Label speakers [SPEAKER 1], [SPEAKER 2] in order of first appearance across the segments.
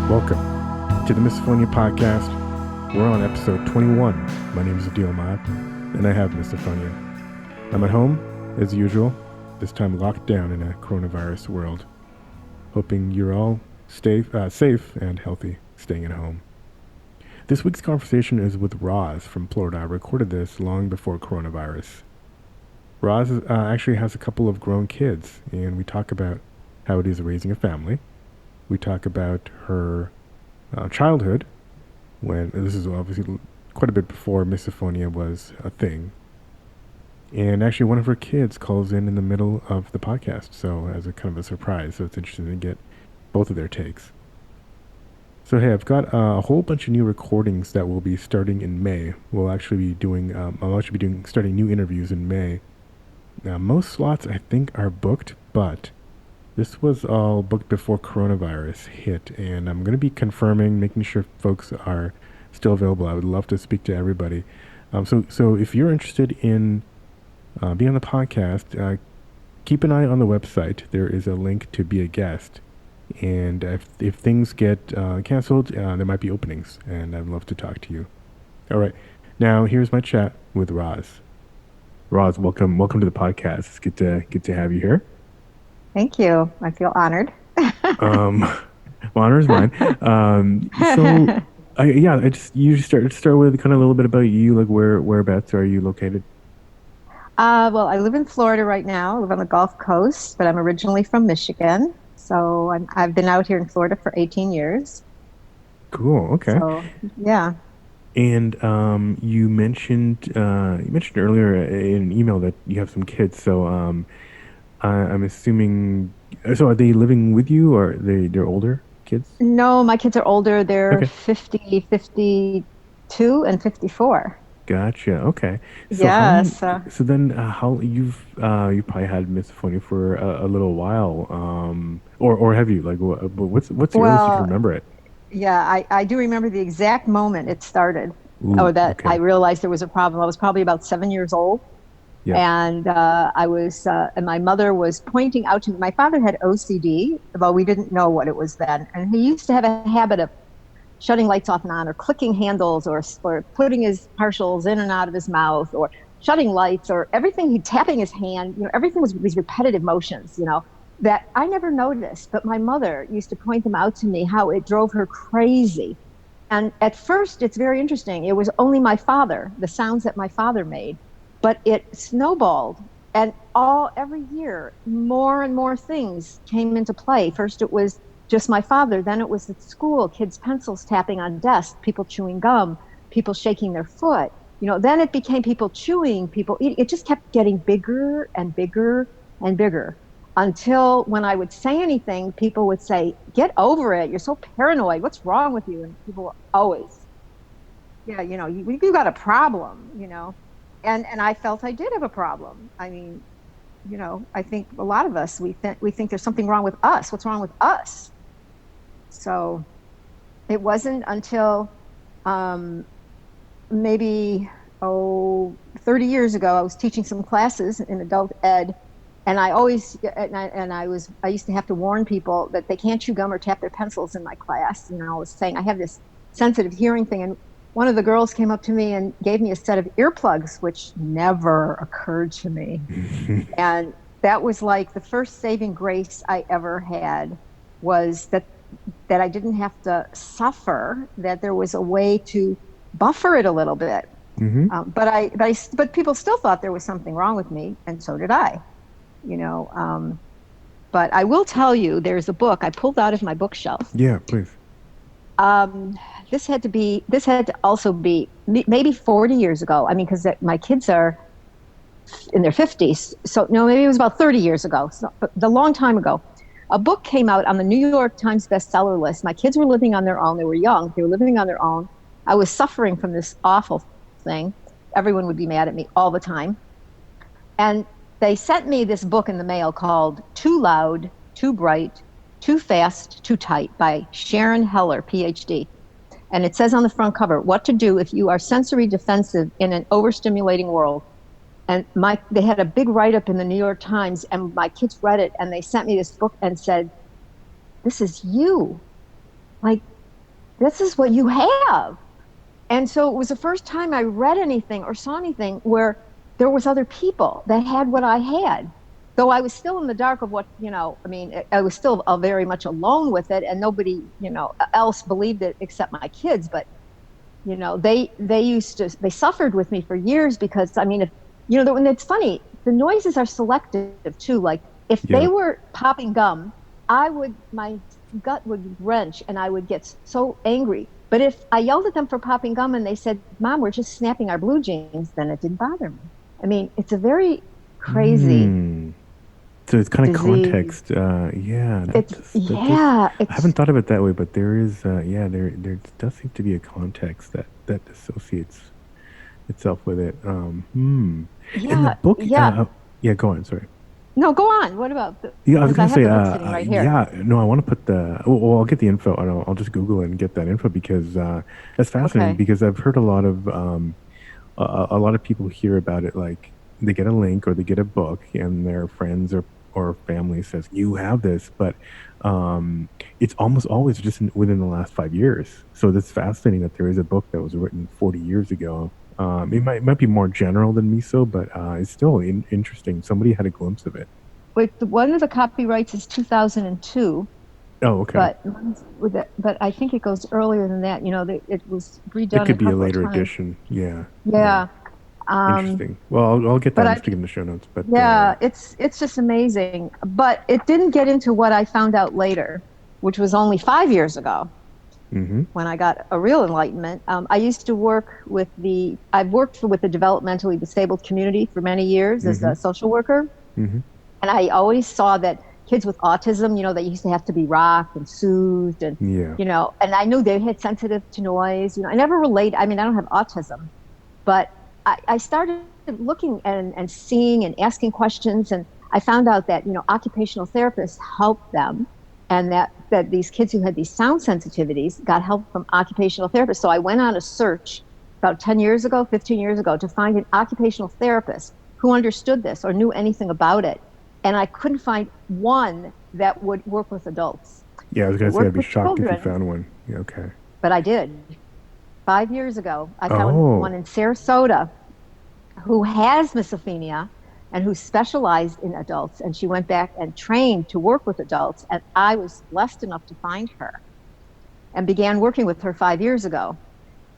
[SPEAKER 1] Welcome to the Misophonia Podcast. We're on episode 21. My name is Adil Ahmad, and I have misophonia. I'm at home, as usual, this time locked down in a coronavirus world. Hoping you're all safe and healthy, staying at home. This week's conversation is with Roz from Florida. I recorded this long before coronavirus. Roz actually has a couple of grown kids, and we talk about how it is raising a family. We talk about her childhood, when this is obviously quite a bit before misophonia was a thing. And actually one of her kids calls in the middle of the podcast, so as a kind of a surprise. So it's interesting to get both of their takes. So hey, I've got a whole bunch of new recordings that will be starting in May. I'll actually be doing starting new interviews in May. Most slots I think are booked, but this was all booked before coronavirus hit, and I'm going to be confirming, making sure folks are still available. I would love to speak to everybody. So if you're interested in being on the podcast, keep an eye on the website. There is a link to be a guest, and if things get canceled, there might be openings, and I'd love to talk to you. All right, now here's my chat with Roz. Roz, welcome to the podcast. It's good to have you here.
[SPEAKER 2] Thank you. I feel honored.
[SPEAKER 1] Honor is mine. I just usually start with kind of a little bit about you, like whereabouts are you located?
[SPEAKER 2] Well, I live in Florida right now. I live on the Gulf Coast, but I'm originally from Michigan. So I've been out here in Florida for 18 years.
[SPEAKER 1] Cool. Okay.
[SPEAKER 2] So, yeah.
[SPEAKER 1] And you mentioned earlier in an email that you have some kids. So I'm assuming. So are they living with you, or they're older kids?
[SPEAKER 2] No, my kids are older. They're
[SPEAKER 1] Okay.
[SPEAKER 2] 50, 52, and 54.
[SPEAKER 1] Gotcha. Okay. So
[SPEAKER 2] Yeah.
[SPEAKER 1] so then, how you probably had misophonia for a little while, or have you? Like, what's the earliest you can remember it?
[SPEAKER 2] Yeah, I do remember the exact moment it started,
[SPEAKER 1] Ooh,
[SPEAKER 2] or that
[SPEAKER 1] okay.
[SPEAKER 2] I realized there was a problem. I was probably about 7 years old.
[SPEAKER 1] Yeah.
[SPEAKER 2] And and my mother was pointing out to me, my father had OCD, although we didn't know what it was then. And he used to have a habit of shutting lights off and on, or clicking handles, or putting his partials in and out of his mouth, or shutting lights, or everything. He'd tapping his hand, everything was these repetitive motions, that I never noticed. But my mother used to point them out to me, how it drove her crazy. And at first, it's very interesting. It was only my father, the sounds that my father made. But it snowballed, and every year, more and more things came into play. First, it was just my father. Then it was at school, kids' pencils tapping on desks, people chewing gum, people shaking their foot. Then it became people chewing, people eating. It just kept getting bigger and bigger and bigger, until when I would say anything, people would say, "Get over it. You're so paranoid. What's wrong with you?" And people were always, "Yeah, you got a problem, And I felt I did have a problem. I mean, I think a lot of us, we think there's something wrong with us. What's wrong with us? So it wasn't until maybe 30 years ago, I was teaching some classes in adult ed, and I used to have to warn people that they can't chew gum or tap their pencils in my class. I was saying I have this sensitive hearing thing, and one of the girls came up to me and gave me a set of earplugs, which never occurred to me. And that was like the first saving grace I ever had, was that I didn't have to suffer, that there was a way to buffer it a little bit.
[SPEAKER 1] Mm-hmm.
[SPEAKER 2] But people still thought there was something wrong with me, and so did I. But I will tell you, there's a book I pulled out of my bookshelf.
[SPEAKER 1] Yeah, please.
[SPEAKER 2] This had to also be maybe 40 years ago. I mean, because my kids are in their 50s. So no, maybe it was about 30 years ago. So, but a long time ago. A book came out on the New York Times bestseller list. My kids were living on their own. They were young. They were living on their own. I was suffering from this awful thing. Everyone would be mad at me all the time. And they sent me this book in the mail called Too Loud, Too Bright, Too Fast, Too Tight by Sharon Heller, PhD. And it says on the front cover, what to do if you are sensory defensive in an overstimulating world. And they had a big write-up in the New York Times, and my kids read it, and they sent me this book and said, this is you. Like, this is what you have. And so it was the first time I read anything or saw anything where there was other people that had what I had. Though I was still in the dark of what, I mean, I was still very much alone with it, and nobody, else believed it except my kids. But, they suffered with me for years because, I mean, and it's funny, the noises are selective too. Like if they were popping gum, my gut would wrench and I would get so angry. But if I yelled at them for popping gum and they said, Mom, we're just snapping our blue jeans, then it didn't bother me. I mean, it's a very crazy
[SPEAKER 1] So it's kind of
[SPEAKER 2] disease.
[SPEAKER 1] context. Yeah.
[SPEAKER 2] I
[SPEAKER 1] haven't thought of it that way, but there is, there does seem to be a context that associates itself with it. In the book, go on. Sorry.
[SPEAKER 2] No, go on. What about
[SPEAKER 1] I was going to say,
[SPEAKER 2] right here.
[SPEAKER 1] no, I want to put I'll get the info and I'll just Google it and get that info because that's fascinating because I've heard a lot of people hear about it, like they get a link or they get a book and their friends or family says, you have this, but it's almost always just within the last 5 years. So that's fascinating that there is a book that was written 40 years ago. It might be more general than miso, but it's still interesting. Somebody had a glimpse of it.
[SPEAKER 2] Wait, one of the copyrights is 2002.
[SPEAKER 1] Oh, okay.
[SPEAKER 2] But I think it goes earlier than that. It was redone.
[SPEAKER 1] It could be a later edition. Yeah.
[SPEAKER 2] Yeah.
[SPEAKER 1] Interesting. Well, I'll get that and stick in the show notes. But
[SPEAKER 2] it's just amazing. But it didn't get into what I found out later, which was only 5 years ago.
[SPEAKER 1] Mm-hmm.
[SPEAKER 2] When I got a real enlightenment. I used to work with the developmentally disabled community for many years as a social worker.
[SPEAKER 1] Mm-hmm.
[SPEAKER 2] And I always saw that kids with autism, they used to have to be rocked and soothed and, and I knew they had sensitive to noise. I never relate. I mean, I don't have autism, but I started looking and seeing and asking questions. And I found out that, occupational therapists help them. And that these kids who had these sound sensitivities got help from occupational therapists. So I went on a search about 15 years ago, to find an occupational therapist who understood this or knew anything about it. And I couldn't find one that would work with adults.
[SPEAKER 1] Yeah, I was going to say I'd be shocked if you found one. Yeah, okay.
[SPEAKER 2] But I did. 5 years ago, I found one in Sarasota who has misophonia and who specialized in adults. And she went back and trained to work with adults. And I was blessed enough to find her and began working with her 5 years ago.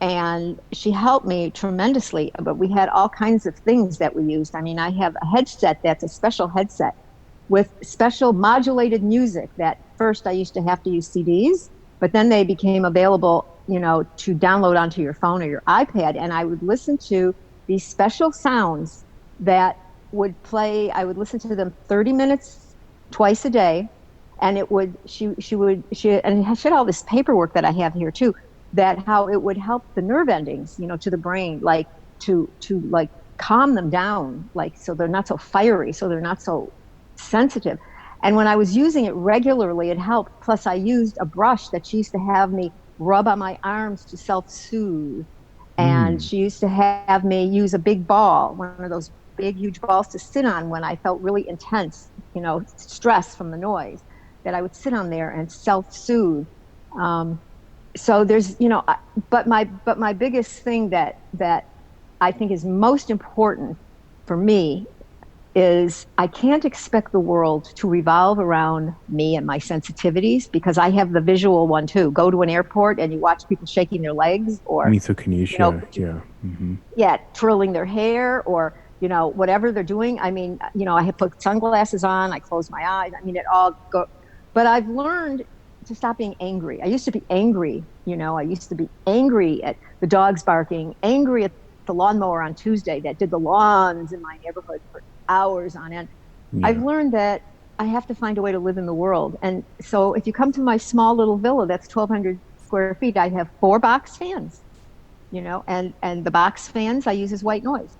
[SPEAKER 2] And she helped me tremendously, but we had all kinds of things that we used. I mean, I have a headset that's a special headset with special modulated music that first I used to have to use CDs, but then they became available, to download onto your phone or your iPad. And I would listen to these special sounds that would play. I would listen to them 30 minutes twice a day, and she had all this paperwork that I have here too, that how it would help the nerve endings, to the brain, like to like calm them down, like so they're not so fiery, so they're not so sensitive. And when I was using it regularly, it helped. Plus I used a brush that she used to have me rub on my arms to self-soothe. And she used to have me use a big ball, one of those big, huge balls to sit on when I felt really intense, stress from the noise, that I would sit on there and self-soothe. So there's, but my biggest thing that I think is most important for me is I can't expect the world to revolve around me and my sensitivities, because I have the visual one too. Go to an airport and you watch people shaking their legs or
[SPEAKER 1] misokinesia,
[SPEAKER 2] twirling their hair or whatever they're doing. I mean, I have put sunglasses on, I close my eyes. I mean, it all go. But I've learned to stop being angry. I used to be angry. I used to be angry at the dogs barking, angry at the lawnmower on Tuesday that did the lawns in my neighborhood for hours on end. Yeah. I've learned that I have to find a way to live in the world. And so if you come to my small little villa, that's 1,200 square feet, I have 4 box fans, and the box fans I use as white noise.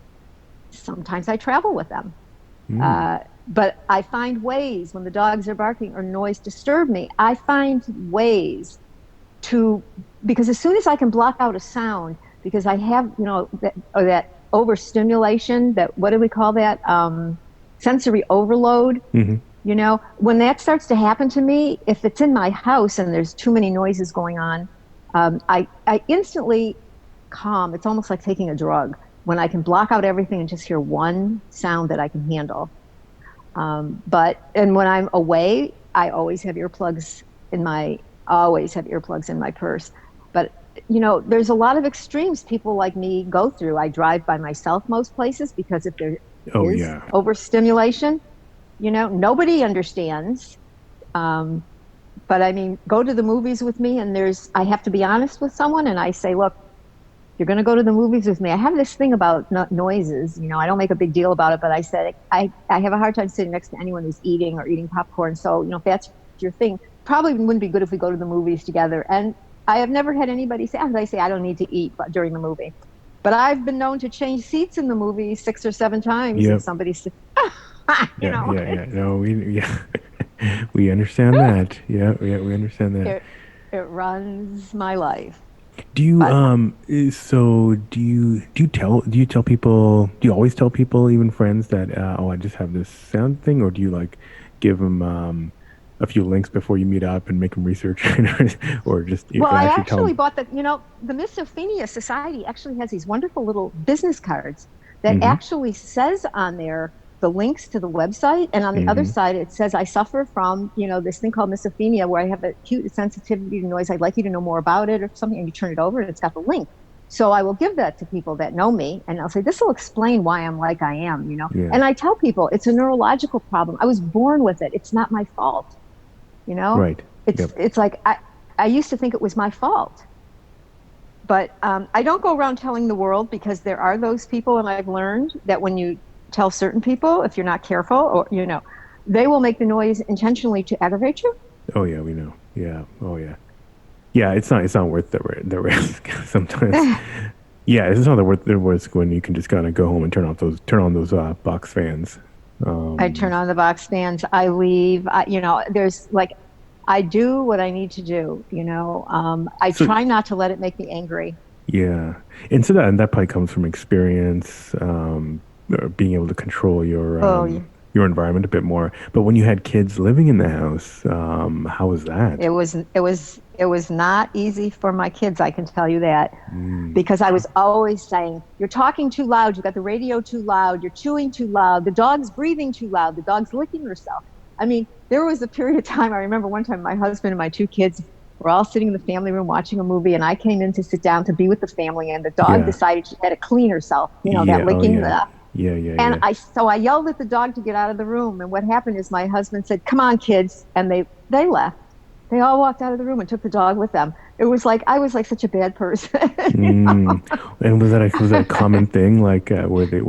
[SPEAKER 2] Sometimes I travel with them. But I find ways when the dogs are barking or noise disturb me, I find ways because as soon as I can block out a sound, because I have, that overstimulation, that, what do we call that? Sensory overload. Mm-hmm. When that starts to happen to me, if it's in my house and there's too many noises going on, I instantly calm. It's almost like taking a drug when I can block out everything and just hear one sound that I can handle. And when I'm away, I always have earplugs in my purse. But there's a lot of extremes people like me go through. I drive by myself most places because if there
[SPEAKER 1] Oh
[SPEAKER 2] is
[SPEAKER 1] yeah.
[SPEAKER 2] overstimulation, nobody understands. But I mean, go to the movies with me, and I have to be honest with someone, and I say, look, you're going to go to the movies with me. I have this thing about noises. I don't make a big deal about it, but I said I have a hard time sitting next to anyone who's eating or eating popcorn. So, if that's your thing, probably wouldn't be good if we go to the movies together. And I have never had anybody say, I say, I don't need to eat during the movie. But I've been known to change seats in the movie 6 or 7 times.
[SPEAKER 1] Yep.
[SPEAKER 2] If somebody's,
[SPEAKER 1] Yeah. No, we understand that. Yeah, we understand that.
[SPEAKER 2] It runs my life.
[SPEAKER 1] Do you
[SPEAKER 2] But,
[SPEAKER 1] do you tell people, do you always tell people, even friends, that I just have this sound thing, or do you like give them a few links before you meet up and make them research, or just you
[SPEAKER 2] well, I
[SPEAKER 1] actually tell
[SPEAKER 2] actually
[SPEAKER 1] them?
[SPEAKER 2] bought the Misophenia Society actually has these wonderful little business cards that
[SPEAKER 1] Mm-hmm.
[SPEAKER 2] actually says on there the links to the website, and on the other
[SPEAKER 1] Mm-hmm.
[SPEAKER 2] side it says I suffer from this thing called misophenia where I have acute sensitivity to noise. I'd like you to know more about it or something, and you turn it over and it's got the link. So I will give that to people that know me, and I'll say this will explain why I'm like I am.
[SPEAKER 1] Yeah.
[SPEAKER 2] And I tell people it's a neurological problem. I was born with it. It's not my fault. you know
[SPEAKER 1] Right.
[SPEAKER 2] it's
[SPEAKER 1] Yep.
[SPEAKER 2] it's like I used to think it was my fault, but I don't go around telling the world, because there are those people, and I've learned that when you tell certain people, if you're not careful, or they will make the noise intentionally to aggravate you.
[SPEAKER 1] Oh yeah, we know. Yeah. Oh yeah. Yeah. It's not worth the risk sometimes. Yeah, it's not worth the risk when you can just kind of go home and turn on those box fans.
[SPEAKER 2] I turn
[SPEAKER 1] Um,
[SPEAKER 2] on the box fans. I leave. There's like, I do what I need to do. I
[SPEAKER 1] so
[SPEAKER 2] try not to let it make me angry.
[SPEAKER 1] yeah, and so that probably comes from experience, being able to control
[SPEAKER 2] Oh, yeah.
[SPEAKER 1] your environment a bit more. But when you had kids living in the house, how was that?
[SPEAKER 2] It was not easy for my kids, I can tell you that,
[SPEAKER 1] Mm,
[SPEAKER 2] because I was always saying, "You're talking too loud. You got the radio too loud. You're chewing too loud. The dog's breathing too loud. The dog's licking herself." I mean, there was a period of time. I remember one time my husband and my 2 kids were all sitting in the family room watching a movie, and I came in to sit down to be with the family, and the dog
[SPEAKER 1] yeah,
[SPEAKER 2] decided she had to clean herself.
[SPEAKER 1] yeah,
[SPEAKER 2] That
[SPEAKER 1] oh
[SPEAKER 2] licking.
[SPEAKER 1] yeah, yeah, yeah,
[SPEAKER 2] And
[SPEAKER 1] yeah.
[SPEAKER 2] I yelled at the dog to get out of the room. And what happened is my husband said, "Come on, kids," and they left. They all walked out of the room and took the dog with them. It was like I was like such a bad person.
[SPEAKER 1] Mm. And was that a common thing? Like, were they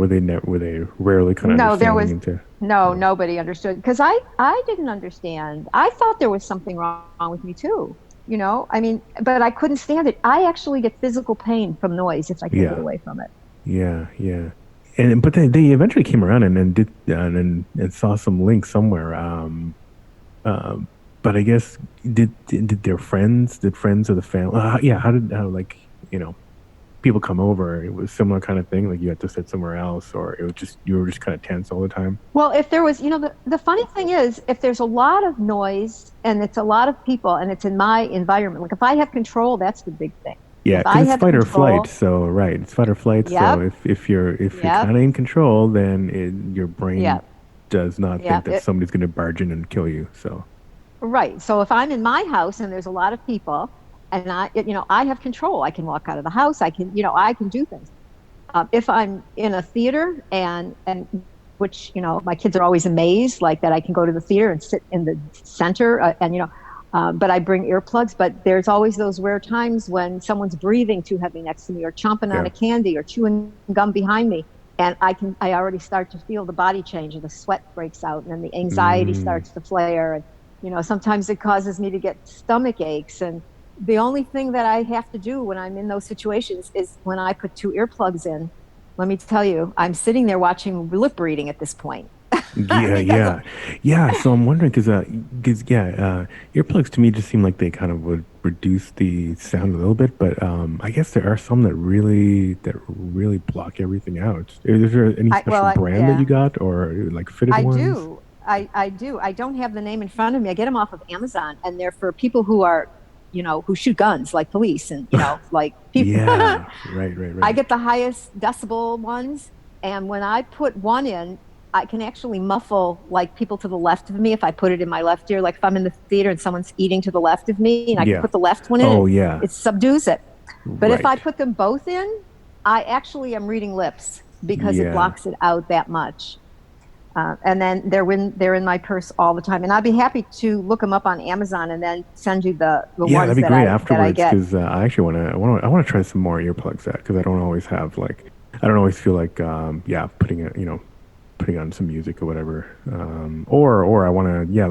[SPEAKER 1] rarely kind of
[SPEAKER 2] No, there
[SPEAKER 1] understanding
[SPEAKER 2] was
[SPEAKER 1] into?
[SPEAKER 2] no
[SPEAKER 1] Yeah.
[SPEAKER 2] nobody understood, because I didn't understand. I thought there was something wrong with me too. I mean, but I couldn't stand it. I actually get physical pain from noise if I can't get
[SPEAKER 1] Yeah.
[SPEAKER 2] away from it.
[SPEAKER 1] Yeah, yeah. And but they eventually came around and did and saw some link somewhere. Um, but I guess did their friends, did friends of the family? Yeah, how like you know people come over? It was similar kind of thing. Like you had to sit somewhere else, or it was just you were just kind of tense all the time.
[SPEAKER 2] Well, if there was, the funny thing is, if there's a lot of noise and it's a lot of people and it's in my environment, like if I have control, that's the big thing.
[SPEAKER 1] Yeah,
[SPEAKER 2] If
[SPEAKER 1] because
[SPEAKER 2] I
[SPEAKER 1] it's
[SPEAKER 2] have
[SPEAKER 1] fight or flight.
[SPEAKER 2] control,
[SPEAKER 1] So right, it's fight or flight. So
[SPEAKER 2] yep,
[SPEAKER 1] if you're
[SPEAKER 2] yep,
[SPEAKER 1] kind of in control, then your brain
[SPEAKER 2] yep,
[SPEAKER 1] does not think
[SPEAKER 2] yep.
[SPEAKER 1] that somebody's going to barge in and kill you. So
[SPEAKER 2] Right. So if I'm in my house and there's a lot of people, and I have control. I can walk out of the house. I can do things. If I'm in a theater, and which my kids are always amazed, like that I can go to the theater and sit in the center, but I bring earplugs. But there's always those rare times when someone's breathing too heavy next to me, or chomping on
[SPEAKER 1] yeah.
[SPEAKER 2] a candy, or chewing gum behind me, and I already start to feel the body change, and the sweat breaks out, and then the anxiety
[SPEAKER 1] Mm,
[SPEAKER 2] starts to flare, and sometimes it causes me to get stomach aches. And the only thing that I have to do when I'm in those situations is when I put 2 earplugs in. Let me tell you, I'm sitting there watching lip reading at this point.
[SPEAKER 1] yeah,
[SPEAKER 2] because
[SPEAKER 1] yeah, yeah. So I'm wondering because yeah, earplugs to me just seem like they kind of would reduce the sound a little bit, but I guess there are some that really block everything out. Is there any special brand that you
[SPEAKER 2] yeah,
[SPEAKER 1] got, or like fitted
[SPEAKER 2] I
[SPEAKER 1] ones?
[SPEAKER 2] do. I do. I don't have the name in front of me. I get them off of Amazon, and they're for people who are who shoot guns, like police and, like people.
[SPEAKER 1] Yeah, right.
[SPEAKER 2] I get the highest decibel ones. And when I put one in, I can actually muffle like people to the left of me if I put it in my left ear. Like if I'm in the theater and someone's eating to the left of me, and I can put the left one in,
[SPEAKER 1] Oh, yeah.
[SPEAKER 2] it subdues it. But if
[SPEAKER 1] Right.
[SPEAKER 2] I put them both in, I actually am reading lips because it
[SPEAKER 1] Yeah.
[SPEAKER 2] blocks it out that much. And then they're in my purse all the time. And I'd be happy to look them up on Amazon and then send you the
[SPEAKER 1] Yeah,
[SPEAKER 2] ones
[SPEAKER 1] that'd be
[SPEAKER 2] that
[SPEAKER 1] great
[SPEAKER 2] I
[SPEAKER 1] afterwards
[SPEAKER 2] get.
[SPEAKER 1] because I actually I want to try some more earplugs because I don't always have I don't always feel like putting on some music or whatever, or I want to I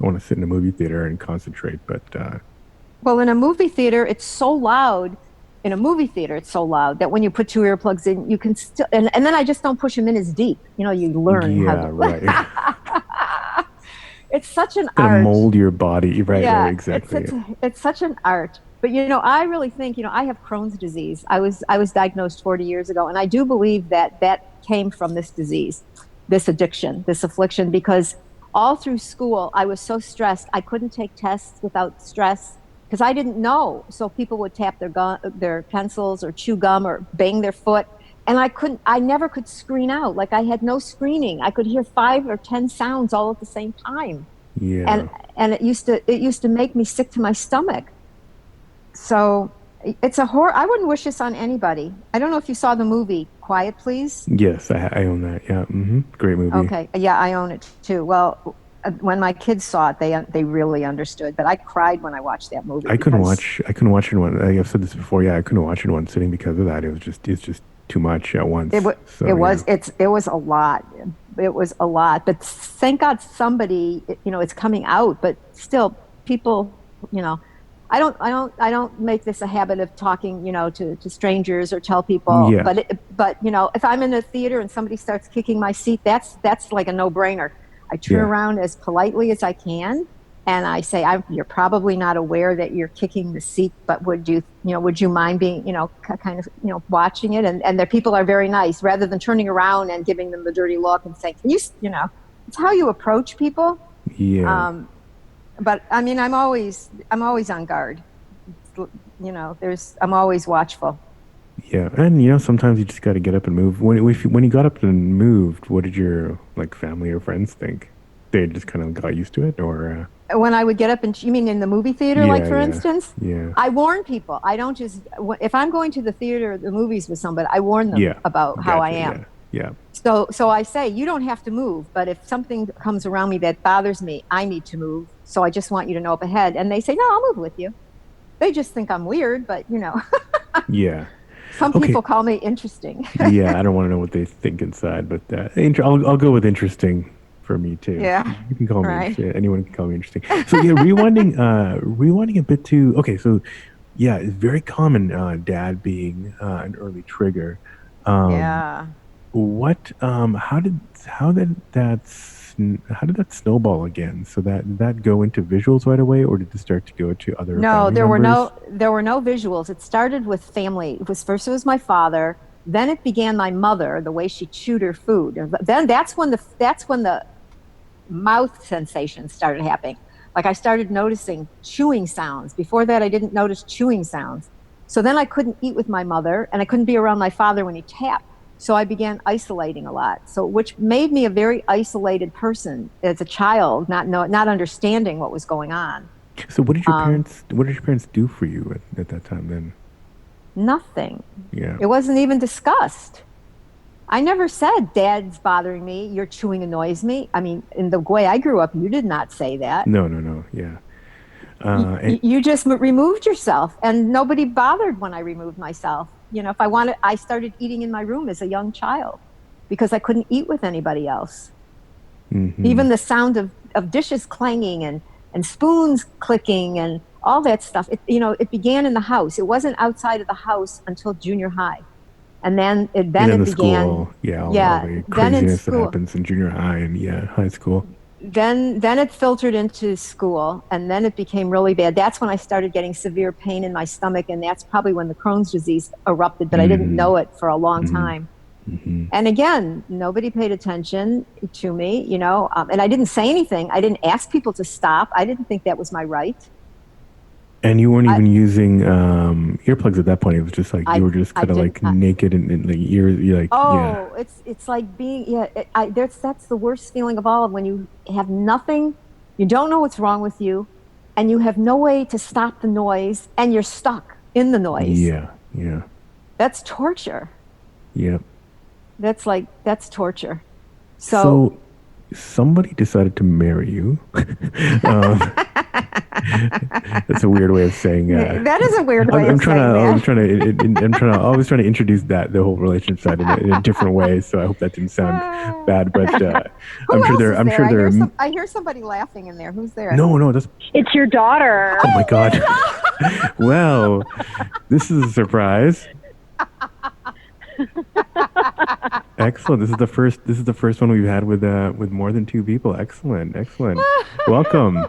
[SPEAKER 1] want to sit in a movie theater and concentrate, but
[SPEAKER 2] Well, in a movie theater, it's so loud. In a movie theater, it's so loud that when you put two earplugs in, you can still, and then I just don't push them in as deep. You learn how
[SPEAKER 1] yeah,
[SPEAKER 2] to.
[SPEAKER 1] right.
[SPEAKER 2] It's such an
[SPEAKER 1] Kind of
[SPEAKER 2] art.
[SPEAKER 1] mold your body, right?
[SPEAKER 2] Yeah,
[SPEAKER 1] Right, exactly.
[SPEAKER 2] it's such an art. But I really think I have Crohn's disease. I was diagnosed 40 years ago, and I do believe that came from this disease, this addiction, this affliction. Because all through school, I was so stressed. I couldn't take tests without stress because I didn't know. So people would tap their pencils or chew gum or bang their foot, and I never could screen out. Like I had no screening. I could hear 5 or 10 sounds all at the same time.
[SPEAKER 1] Yeah.
[SPEAKER 2] And it used to make me sick to my stomach. So it's a horror. I wouldn't wish this on anybody. I don't know if you saw the movie Quiet Please.
[SPEAKER 1] Yes, I own that. Yeah. Great movie.
[SPEAKER 2] Okay. Yeah, I own it too. Well, when my kids saw it, they really understood. But I cried when I watched that movie.
[SPEAKER 1] I couldn't watch it in one. I've said this before. Yeah, I couldn't watch it in one sitting because of that. It's just too much at once.
[SPEAKER 2] It was a lot. It was a lot. But thank God somebody, it's coming out. But still, people, I don't make this a habit of talking, to strangers or tell people.
[SPEAKER 1] Yeah.
[SPEAKER 2] But if I'm in a theater and somebody starts kicking my seat, that's like a no-brainer. I turn around as politely as I can, and I say, "You're probably not aware that you're kicking the seat, but would you mind being, kind of, watching it?" And the people are very nice, rather than turning around and giving them the dirty look and saying, "Can you, it's how you approach people."
[SPEAKER 1] Yeah.
[SPEAKER 2] But I mean, I'm always on guard. I'm always watchful.
[SPEAKER 1] Yeah, and sometimes you just got to get up and move. When you got up and moved, what did your family or friends think? They just kind of got used to it, or
[SPEAKER 2] when I would get up and you mean in the movie theater, for instance?
[SPEAKER 1] Yeah.
[SPEAKER 2] I warn people. I don't just if I'm going to the theater or the movies with somebody, I warn them about how I am.
[SPEAKER 1] Yeah.
[SPEAKER 2] So I say, you don't have to move, but if something comes around me that bothers me, I need to move. So I just want you to know up ahead. And they say, no, I'll move with you. They just think I'm weird, but
[SPEAKER 1] Yeah.
[SPEAKER 2] Some people call me interesting.
[SPEAKER 1] Yeah, I don't want to know what they think inside, but I'll go with interesting for me too.
[SPEAKER 2] Yeah.
[SPEAKER 1] You can call me. Anyone can call me interesting. So yeah, rewinding a bit to. Okay, so yeah, it's very common. Dad being an early trigger.
[SPEAKER 2] Yeah.
[SPEAKER 1] What? How did that snowball again? So that go into visuals right away, or did it start to go to other?
[SPEAKER 2] No, there were
[SPEAKER 1] members?
[SPEAKER 2] no visuals. It started with family. First it was my father. Then it began my mother, the way she chewed her food. Then that's when the mouth sensations started happening. Like I started noticing chewing sounds. Before that, I didn't notice chewing sounds. So then I couldn't eat with my mother, and I couldn't be around my father when he tapped. So I began isolating a lot. So which made me a very isolated person as a child, not understanding what was going on.
[SPEAKER 1] So what did your parents do for you at that time then?
[SPEAKER 2] Nothing.
[SPEAKER 1] Yeah.
[SPEAKER 2] It wasn't even discussed. I never said, Dad's bothering me, you're chewing annoys me. I mean, in the way I grew up, you did not say that.
[SPEAKER 1] No. Yeah.
[SPEAKER 2] You just removed yourself, and nobody bothered when I removed myself. If I wanted, I started eating in my room as a young child because I couldn't eat with anybody else.
[SPEAKER 1] Mm-hmm.
[SPEAKER 2] Even the sound of dishes clanging and spoons clicking and all that stuff, it began in the house. It wasn't outside of the house until junior high. And then it began.
[SPEAKER 1] School, all the craziness that happens in junior high and high school.
[SPEAKER 2] Then it filtered into school, and then it became really bad. That's when I started getting severe pain in my stomach, and that's probably when the Crohn's disease erupted, but I didn't know it for a long time.
[SPEAKER 1] Mm-hmm.
[SPEAKER 2] And again, nobody paid attention to me, and I didn't say anything. I didn't ask people to stop. I didn't think that was my right.
[SPEAKER 1] And you weren't
[SPEAKER 2] I,
[SPEAKER 1] even using earplugs at that point. It was just like you were just
[SPEAKER 2] I
[SPEAKER 1] kind of
[SPEAKER 2] didn't.
[SPEAKER 1] like naked and like ears. You're like, yeah,
[SPEAKER 2] Oh, it's like being yeah. That's the worst feeling of all when you have nothing, you don't know what's wrong with you, and you have no way to stop the noise, and you're stuck in the noise.
[SPEAKER 1] yeah, yeah,
[SPEAKER 2] That's torture.
[SPEAKER 1] yeah.
[SPEAKER 2] That's torture. So
[SPEAKER 1] So somebody decided to marry you. um, that's a weird way of saying.
[SPEAKER 2] that is a weird
[SPEAKER 1] I'm,
[SPEAKER 2] way
[SPEAKER 1] I'm
[SPEAKER 2] of
[SPEAKER 1] trying to.
[SPEAKER 2] saying
[SPEAKER 1] I'm
[SPEAKER 2] that.
[SPEAKER 1] trying to. I'm trying to. Always trying to introduce that the whole relationship side in a different way. So I hope that didn't sound bad. But
[SPEAKER 2] Who else is
[SPEAKER 1] I'm
[SPEAKER 2] there?
[SPEAKER 1] sure there.
[SPEAKER 2] I hear somebody laughing in there. Who's there?
[SPEAKER 1] No, no. That's.
[SPEAKER 3] It's your daughter.
[SPEAKER 1] Oh my
[SPEAKER 2] Oh my
[SPEAKER 1] God. Well, this is a surprise. Excellent. This is the first. This is the first one we've had with more than two people. Excellent. Excellent. Welcome.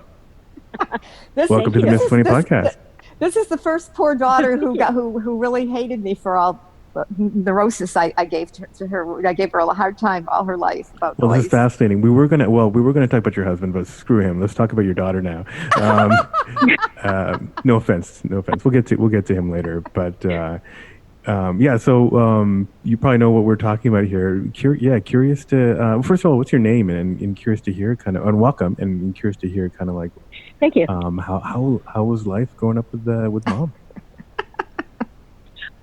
[SPEAKER 1] Welcome to the Miss Funny podcast.
[SPEAKER 2] This is the first poor daughter who really hated me for all the neurosis I gave to her. I gave her a hard time all her life about
[SPEAKER 1] Well,
[SPEAKER 2] noise.
[SPEAKER 1] this is fascinating. We were gonna talk about your husband, but screw him. Let's talk about your daughter now. No offense, no offense. We'll get to him later. But yeah. So you probably know what we're talking about here. Curious to first of all, what's your name? And curious to hear kind of and welcome. And curious to hear kind of like
[SPEAKER 3] Thank you.
[SPEAKER 1] how was life growing up with mom?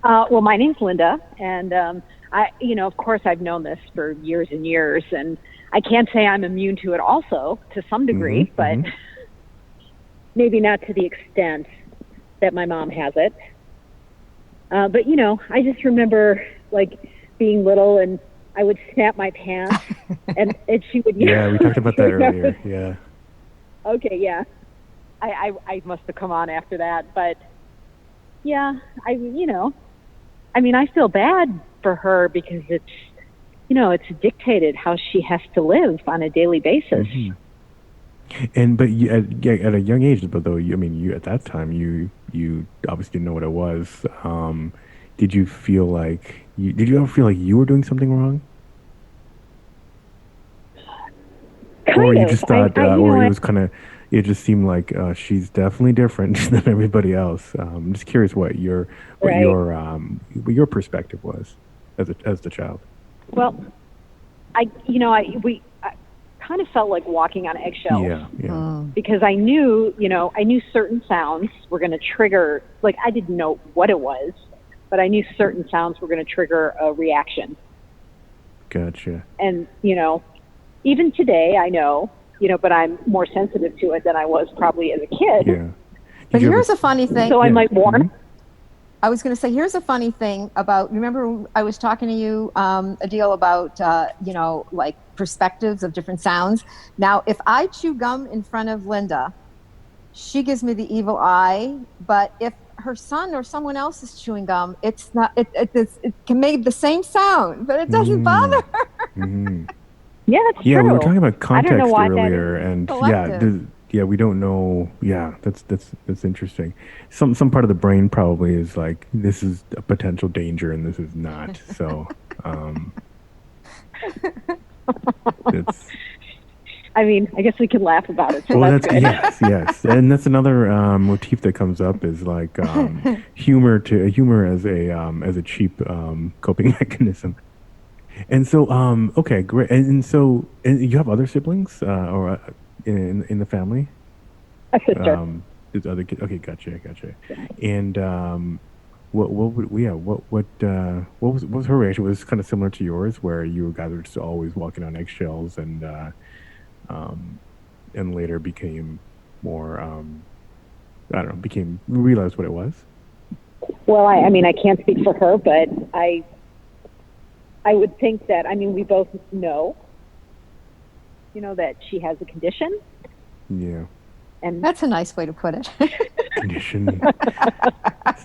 [SPEAKER 3] Well, my name's Linda, and of course, I've known this for years and years, and I can't say I'm immune to it also to some degree, but maybe not to the extent that my mom has it. But I just remember like being little, and I would snap my pants, and she would.
[SPEAKER 1] Yeah, we talked about that earlier. Yeah.
[SPEAKER 3] Okay. Yeah. I must have come on after that, but yeah, I feel bad for her because it's dictated how she has to live on a daily basis.
[SPEAKER 1] And but at a young age, but though you at that time you obviously didn't know what it was. Did you feel like did you ever feel like you were doing something wrong? Or you just thought, or it was kind of, it just seemed like she's definitely different than everybody else. I'm just curious what your perspective was as the child.
[SPEAKER 3] Well, I kind of felt like walking on eggshells.
[SPEAKER 1] Yeah.
[SPEAKER 3] Because I knew certain sounds were going to trigger. Like I didn't know what it was, but I knew certain sounds were going to trigger a reaction.
[SPEAKER 1] Gotcha.
[SPEAKER 3] And even today, I know, but I'm more sensitive to it than I was probably as a kid.
[SPEAKER 1] Yeah.
[SPEAKER 2] But here's a funny thing.
[SPEAKER 3] So I might warn.
[SPEAKER 2] I was going to say, here's a funny thing about, remember I was talking to you, Adil, about, like perspectives of different sounds. Now, if I chew gum in front of Linda, she gives me the evil eye. But if her son or someone else is chewing gum, it's not, it can make the same sound, but it doesn't bother her.
[SPEAKER 1] Mm-hmm.
[SPEAKER 3] Yeah, that's
[SPEAKER 1] yeah,
[SPEAKER 3] true.
[SPEAKER 1] we were talking about context earlier, and
[SPEAKER 2] collective.
[SPEAKER 1] we don't know. Yeah, that's interesting. Some part of the brain probably is like, this is a potential danger, and this is not. So, it's.
[SPEAKER 3] I mean, I guess we can laugh about it. So
[SPEAKER 1] Well,
[SPEAKER 3] that's good.
[SPEAKER 1] yes, and that's another motif that comes up is like humor as a cheap coping mechanism. And so, okay, great. And so, and you have other siblings, or in the family?
[SPEAKER 3] A sister.
[SPEAKER 1] There's other kids. Okay, gotcha. And what was her reaction? Was it kind of similar to yours, where you guys were just always walking on eggshells, and later became more, I don't know, realized what it was?
[SPEAKER 3] Well, I mean, I can't speak for her, but I would think that, we both know, that she has a condition.
[SPEAKER 1] Yeah.
[SPEAKER 3] And
[SPEAKER 2] That's a nice way to put it.
[SPEAKER 1] Condition.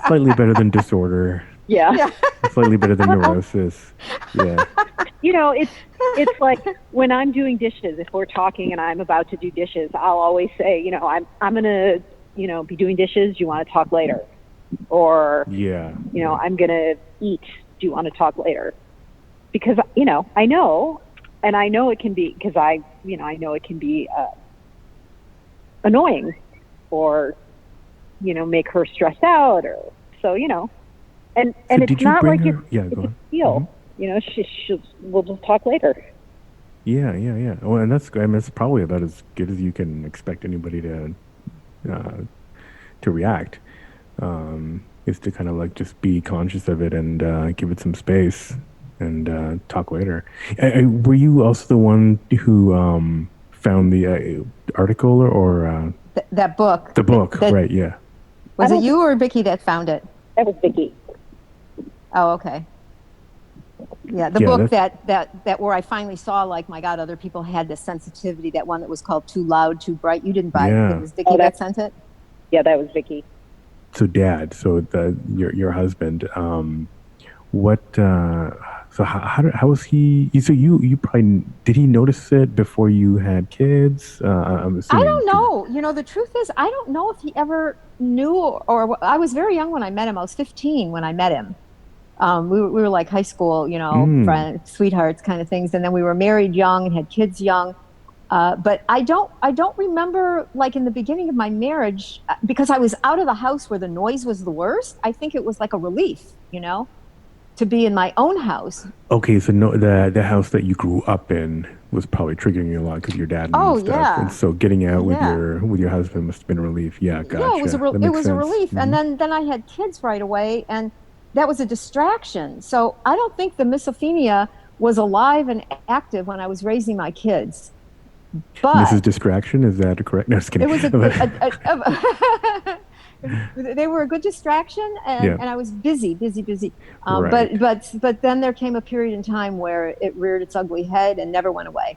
[SPEAKER 1] Slightly better than disorder.
[SPEAKER 3] yeah.
[SPEAKER 1] Slightly better than neurosis. Yeah.
[SPEAKER 3] It's like when I'm doing dishes, if we're talking and I'm about to do dishes, I'll always say, I'm going to, be doing dishes. Do you want to talk later? Or,
[SPEAKER 1] Yeah.
[SPEAKER 3] I'm going to eat. Do you want to talk later? Because, I know, and I know it can be, because I know it can be annoying or make her stressed out, or so, and it's not like it's a big deal. We'll just talk later.
[SPEAKER 1] Yeah. Well, and that's probably about as good as you can expect anybody to react. Is to kind of like just be conscious of it and give it some space and talk later. Were you also the one who found the article or
[SPEAKER 2] that book?
[SPEAKER 1] The book, right? Yeah.
[SPEAKER 2] Was it you or Vicky that found it?
[SPEAKER 3] That was Vicky.
[SPEAKER 2] Oh, okay. Yeah, the book that where I finally saw, like, my God, other people had this sensitivity. That one that was called Too Loud, Too Bright. You didn't buy it. It was Vicky that sent it.
[SPEAKER 3] Yeah, that was Vicky.
[SPEAKER 1] So Dad, your husband, what? So how was he? So you probably, did he notice it before you had kids? I'm assuming.
[SPEAKER 2] I don't know. The truth is, I don't know if he ever knew, or I was very young when I met him. I was 15 when I met him. We were like high school, friends, sweethearts kind of things. And then we were married young and had kids young. But I don't remember, like, in the beginning of my marriage, because I was out of the house where the noise was the worst. I think it was like a relief, to be in my own house.
[SPEAKER 1] Okay, so the house that you grew up in was probably triggering you a lot because your dad and stuff.
[SPEAKER 2] Yeah.
[SPEAKER 1] And so getting out with your husband must have been a relief. Yeah, gotcha.
[SPEAKER 2] Yeah, it was a relief.
[SPEAKER 1] Mm-hmm.
[SPEAKER 2] And then I had kids right away, and that was a distraction. So I don't think the misophenia was alive and active when I was raising my kids. But
[SPEAKER 1] Mrs. Distraction, is that correct? No, just kidding.
[SPEAKER 2] It was they were a good distraction, and I was busy.
[SPEAKER 1] Right.
[SPEAKER 2] But then there came a period in time where it reared its ugly head and never went away.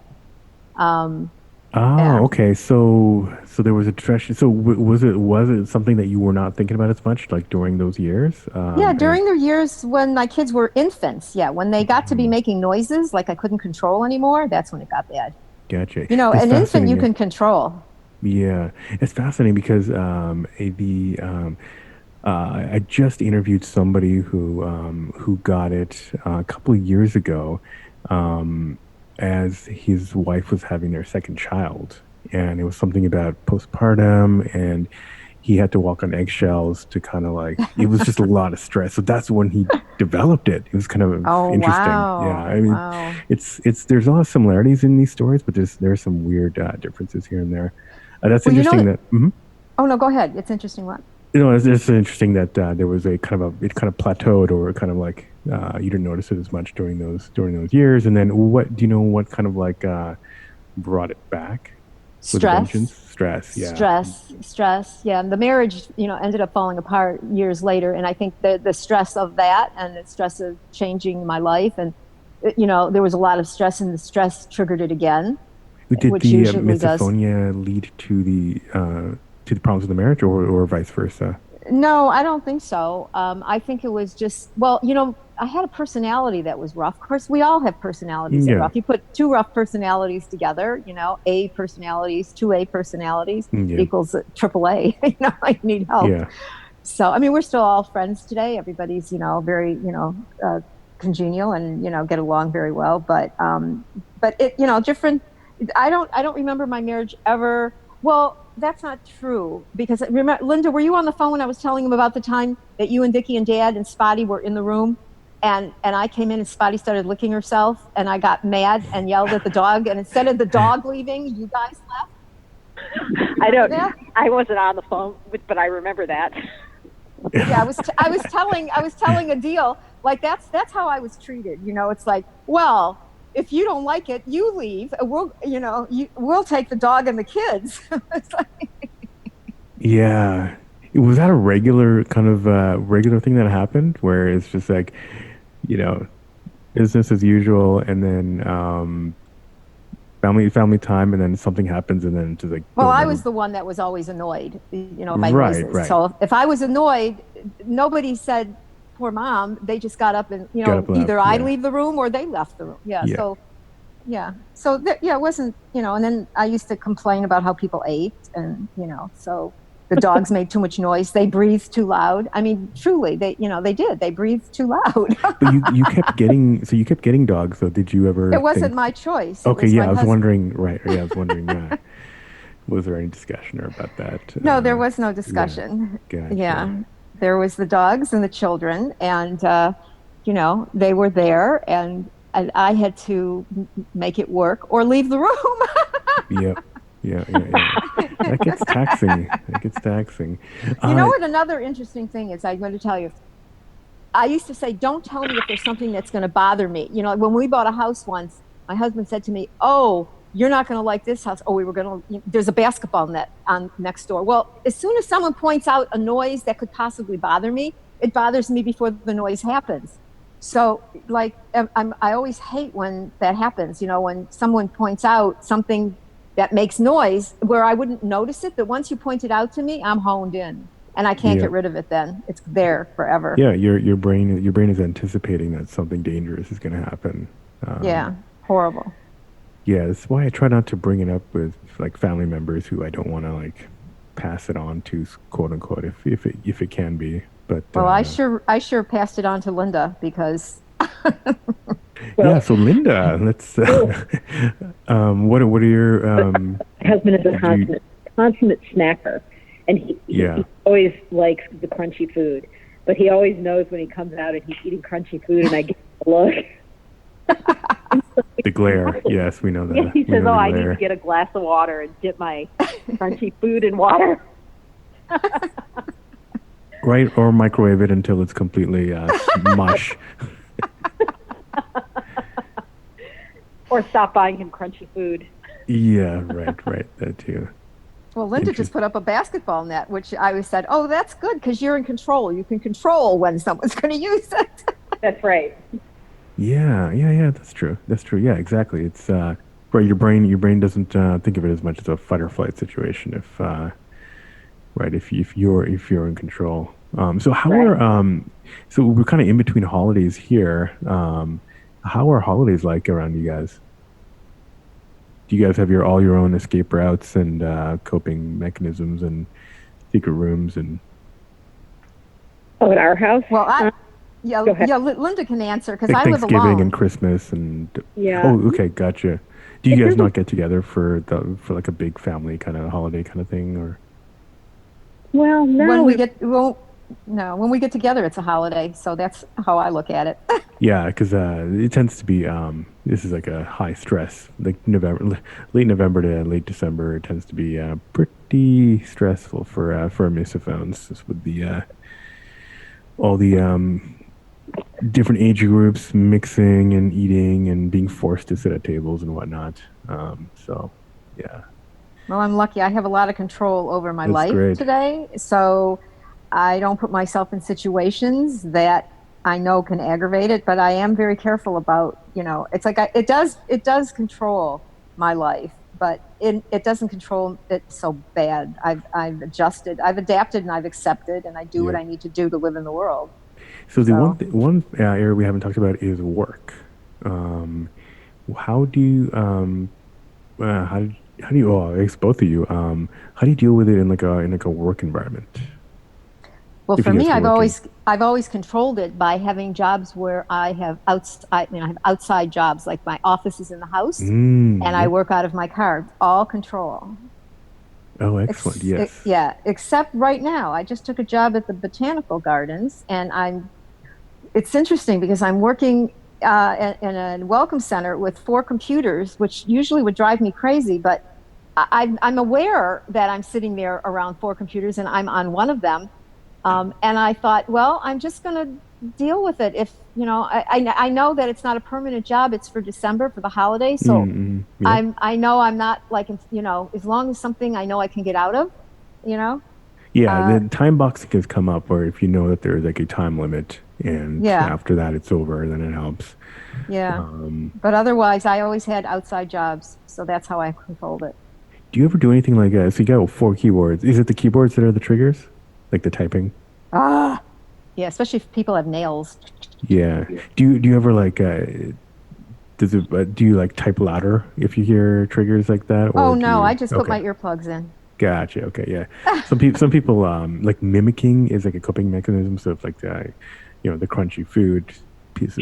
[SPEAKER 1] Okay. So there was a distraction. So was it something that you were not thinking about as much, like during those years?
[SPEAKER 2] During the years when my kids were infants. Yeah, when they got to be making noises like I couldn't control anymore, that's when it got bad.
[SPEAKER 1] Gotcha.
[SPEAKER 2] An infant you can control.
[SPEAKER 1] Yeah, it's fascinating because I just interviewed somebody who got it a couple of years ago, as his wife was having their second child, and it was something about postpartum, and he had to walk on eggshells to kind of like, it was just a lot of stress. So that's when he developed it. It was kind of interesting.
[SPEAKER 2] Wow.
[SPEAKER 1] Yeah, I mean, it's there's a lot of similarities in these stories, but there's some weird differences here and there. That's interesting.
[SPEAKER 2] Oh no, go ahead. It's interesting. What?
[SPEAKER 1] It's interesting that there was it kind of plateaued, or kind of like you didn't notice it as much during those years. And then what kind of like brought it back?
[SPEAKER 2] Stress.
[SPEAKER 1] Yeah.
[SPEAKER 2] Stress. Yeah. And the marriage, ended up falling apart years later. And I think the stress of that, and the stress of changing my life, and there was a lot of stress, and the stress triggered it again.
[SPEAKER 1] Did the misophonia lead to the problems of the marriage, or vice versa?
[SPEAKER 2] No, I don't think so. I think it was just, I had a personality that was rough. Of course, we all have personalities that are rough. You put two rough personalities together, A personalities, 2A personalities equals AAA. I need help. Yeah. So, I mean, we're still all friends today. Everybody's, very, congenial and, get along very well. But it, different. I don't remember my marriage ever. Well, that's not true, because remember, Linda, were you on the phone when I was telling him about the time that you and Dickie and Dad and Spotty were in the room, and I came in and Spotty started licking herself, and I got mad and yelled at the dog, and instead of the dog leaving, you guys left?
[SPEAKER 3] I wasn't on the phone, but I remember that.
[SPEAKER 2] Yeah, I was telling a deal, like that's how I was treated. It's like, well, if you don't like it, you leave. We'll take the dog and the kids.
[SPEAKER 1] Yeah. Was that a regular thing that happened, where it's just like, business as usual, and then family time, and then something happens, and then it's just like.
[SPEAKER 2] Well, I was the one that was always annoyed, by
[SPEAKER 1] noises.
[SPEAKER 2] Right. So if I was annoyed, nobody said, poor mom. They just got up and either I leave the room or they left the room. Yeah. So it wasn't, and then I used to complain about how people ate, and so the dogs made too much noise. They breathed too loud. I mean, truly, they did. They breathed too loud.
[SPEAKER 1] But you kept getting dogs. So did you ever?
[SPEAKER 2] It wasn't my choice.
[SPEAKER 1] Okay. Yeah, I was wondering. Right. Yeah, I was wondering that. Was there any discussion about that?
[SPEAKER 2] No, there was no discussion.
[SPEAKER 1] Gotcha.
[SPEAKER 2] Yeah, there was the dogs and the children, and they were there, and I had to make it work or leave the room.
[SPEAKER 1] Yep. Yeah. That gets taxing.
[SPEAKER 2] You know what? Another interesting thing is, I'm going to tell you. I used to say, "Don't tell me if there's something that's going to bother me." You know, when we bought a house once, my husband said to me, "Oh, you're not going to like this house." Oh, there's a basketball net on next door. Well, as soon as someone points out a noise that could possibly bother me, it bothers me before the noise happens. So, like, I always hate when that happens. You know, when someone points out something that makes noise where I wouldn't notice it, but once you point it out to me, I'm honed in, and I can't get rid of it. Then it's there forever.
[SPEAKER 1] Yeah, your brain is anticipating that something dangerous is going to happen.
[SPEAKER 2] Yeah, horrible.
[SPEAKER 1] Yeah, that's why I try not to bring it up with like family members who I don't want to like pass it on to, quote unquote, if it can be. But
[SPEAKER 2] well, I sure passed it on to Linda because.
[SPEAKER 1] Yeah, so Linda, let's. What are your?
[SPEAKER 3] My husband is a consummate snacker, and he always likes the crunchy food, but he always knows when he comes out and he's eating crunchy food, and I get a look.
[SPEAKER 1] The glare, yes, we know that.
[SPEAKER 3] Yeah, he says, "Oh, I need to get a glass of water and dip my crunchy food in water."
[SPEAKER 1] Right, or microwave it until it's completely mush.
[SPEAKER 3] Or stop buying him crunchy food.
[SPEAKER 1] Yeah, right, that too.
[SPEAKER 2] Well, Linda just put up a basketball net, which I always said, "Oh, that's good because you're in control. You can control when someone's going to use it."
[SPEAKER 3] That's right.
[SPEAKER 1] Yeah. That's true. Yeah, exactly. It's right. Your brain doesn't think of it as much as a fight or flight situation. If you're in control. So how are so we're kind of in between holidays here. How are holidays like around you guys? Do you guys have all your own escape routes and coping mechanisms and secret rooms and?
[SPEAKER 3] Oh, at our house?
[SPEAKER 2] Well, Linda can answer because
[SPEAKER 1] like
[SPEAKER 2] I live alone.
[SPEAKER 1] Thanksgiving and Christmas and.
[SPEAKER 3] Yeah.
[SPEAKER 1] Oh, okay, gotcha. Do you guys not get together for like a big family kind of holiday kind of thing or?
[SPEAKER 3] Well, no.
[SPEAKER 2] When we get together, it's a holiday, so that's how I look at it.
[SPEAKER 1] Yeah, because it tends to be this is like a high stress, like late November to late December. It tends to be pretty stressful for misophones, just with the all the different age groups mixing and eating and being forced to sit at tables and whatnot. So, yeah.
[SPEAKER 2] Well, I'm lucky. I have a lot of control over my life today, so I don't put myself in situations that I know can aggravate it, but I am very careful about, it's like it does control my life, but it doesn't control it so bad. I've adjusted, I've adapted, and I've accepted, and I do what I need to do to live in the world.
[SPEAKER 1] So the one area we haven't talked about is work. How do you I guess both of you, how do you deal with it in like a work environment?
[SPEAKER 2] Well, for me, I've always controlled it by having jobs where I have outside jobs, like my office is in the house, and I work out of my car. All control.
[SPEAKER 1] Oh, excellent! Yes.
[SPEAKER 2] Except right now, I just took a job at the Botanical Gardens, and it's interesting because I'm working in a welcome center with 4 computers, which usually would drive me crazy, but I'm aware that I'm sitting there around 4 computers and I'm on one of them. And I thought, well, I'm just going to deal with it. If, I know that it's not a permanent job. It's for December, for the holidays. So I know I'm not like, as long as something I know I can get out of,
[SPEAKER 1] Yeah, the time boxing has come up where if you know that there's like a time limit and after that it's over, then it helps.
[SPEAKER 2] Yeah. But otherwise, I always had outside jobs. So that's how I controlled it.
[SPEAKER 1] Do you ever do anything like so you got 4 keyboards. Is it the keyboards that are the triggers? Like the typing?
[SPEAKER 2] Yeah, especially if people have nails.
[SPEAKER 1] Yeah. Do you ever like do you like type louder if you hear triggers like that?
[SPEAKER 2] Or no, I just put my earplugs in.
[SPEAKER 1] Gotcha. Okay, yeah. Some people like mimicking is like a coping mechanism. So if like the crunchy food piece